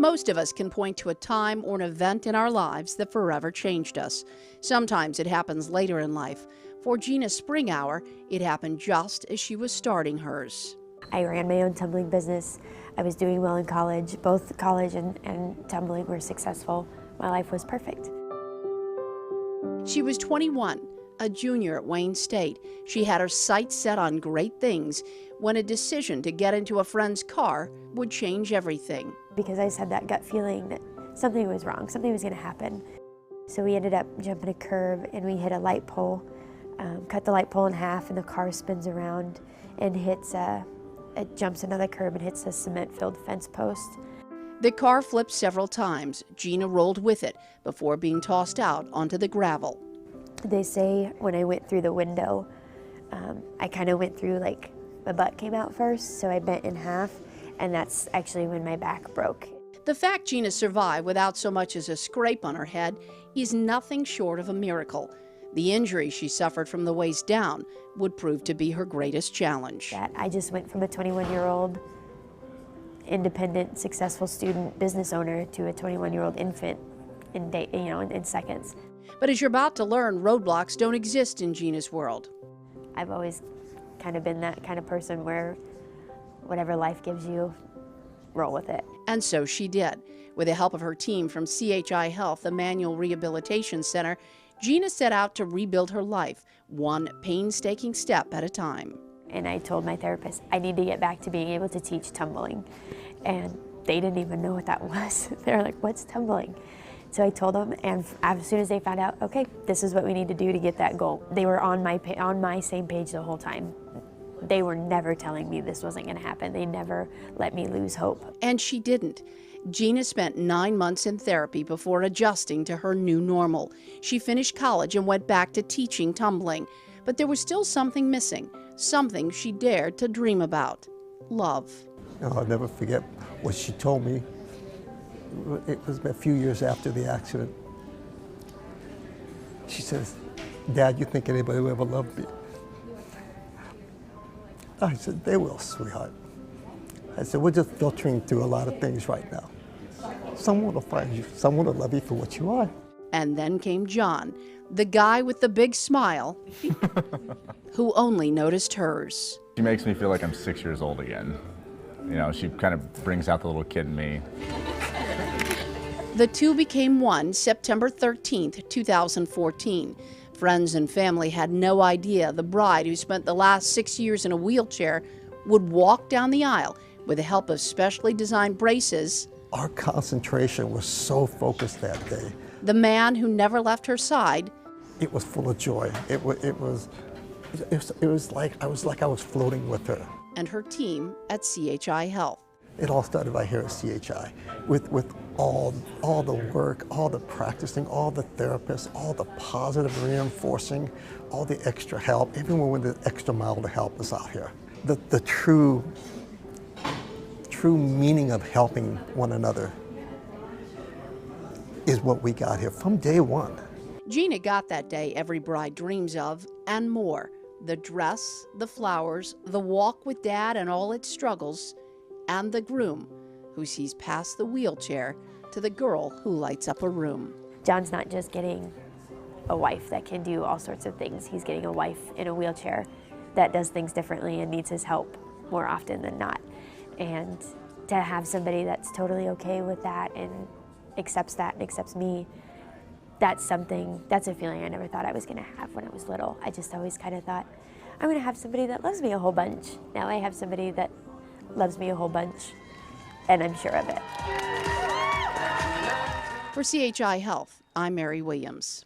Most of us can point to a time or an event in our lives that forever changed us. Sometimes it happens later in life. For Gina Springhour, it happened just as she was starting hers. I ran my own tumbling business. I was doing well in college. Both college and tumbling were successful. My life was perfect. She was 21, a junior at Wayne State. She had her sights set on great things when a decision to get into a friend's car would change everything. Because I just had that gut feeling that something was wrong, something was going to happen. So we ended up jumping a curb and we hit a light pole, cut the light pole in half, and the car spins around and it jumps another curb and hits a cement-filled fence post. The car flipped several times. Gina rolled with it before being tossed out onto the gravel. They say when I went through the window, I kind of went through, like, my butt came out first, so I bent in half, and that's actually when my back broke. The fact Gina survived without so much as a scrape on her head is nothing short of a miracle. The injury she suffered from the waist down would prove to be her greatest challenge. I just went from a 21-year-old independent, successful student, business owner to a 21-year-old infant in seconds. But as you're about to learn, roadblocks don't exist in Gina's world. I've always kind of been that kind of person where whatever life gives you, roll with it. And so she did. With the help of her team from CHI Health, the Manual Rehabilitation Center, Gina set out to rebuild her life, one painstaking step at a time. And I told my therapist, I need to get back to being able to teach tumbling. And they didn't even know what that was. They were like, what's tumbling? So I told them, and as soon as they found out, okay, this is what we need to do to get that goal. They were on my same page the whole time. They were never telling me this wasn't going to happen. They never let me lose hope. And she didn't. Gina spent 9 months in therapy before adjusting to her new normal. She finished college and went back to teaching tumbling. But there was still something missing, something she dared to dream about: love. I'll never forget what she told me. It was a few years after the accident. She says, "Dad, you think anybody will ever love me?" I said, "They will, sweetheart." I said, "We're just filtering through a lot of things right now. Someone will find you. Someone will love you for what you are." And then came John, the guy with the big smile, who only noticed hers. She makes me feel like I'm 6 years old again. You know, she kind of brings out the little kid in me. The two became one September 13th, 2014. Friends and family had no idea the bride, who spent the last 6 years in a wheelchair, would walk down the aisle with the help of specially designed braces. Our concentration was so focused that day. The man who never left her side. It was full of joy. It was like I was floating with her. And her team at CHI Health. It all started right here at CHI with all the work, all the practicing, all the therapists, all the positive reinforcing, all the extra help. Everyone went the extra mile to help us out here. The true meaning of helping one another is what we got here from day one. Gina got that day every bride dreams of, and more. The dress, the flowers, the walk with Dad and all its struggles, and the groom who sees past the wheelchair to the girl who lights up a room. John's not just getting a wife that can do all sorts of things. He's getting a wife in a wheelchair that does things differently and needs his help more often than not. And to have somebody that's totally okay with that and accepts me, that's a feeling I never thought I was gonna have when I was little. I just always kind of thought, I'm gonna have somebody that loves me a whole bunch. Now I have somebody that loves me a whole bunch, and I'm sure of it. For CHI Health, I'm Mary Williams.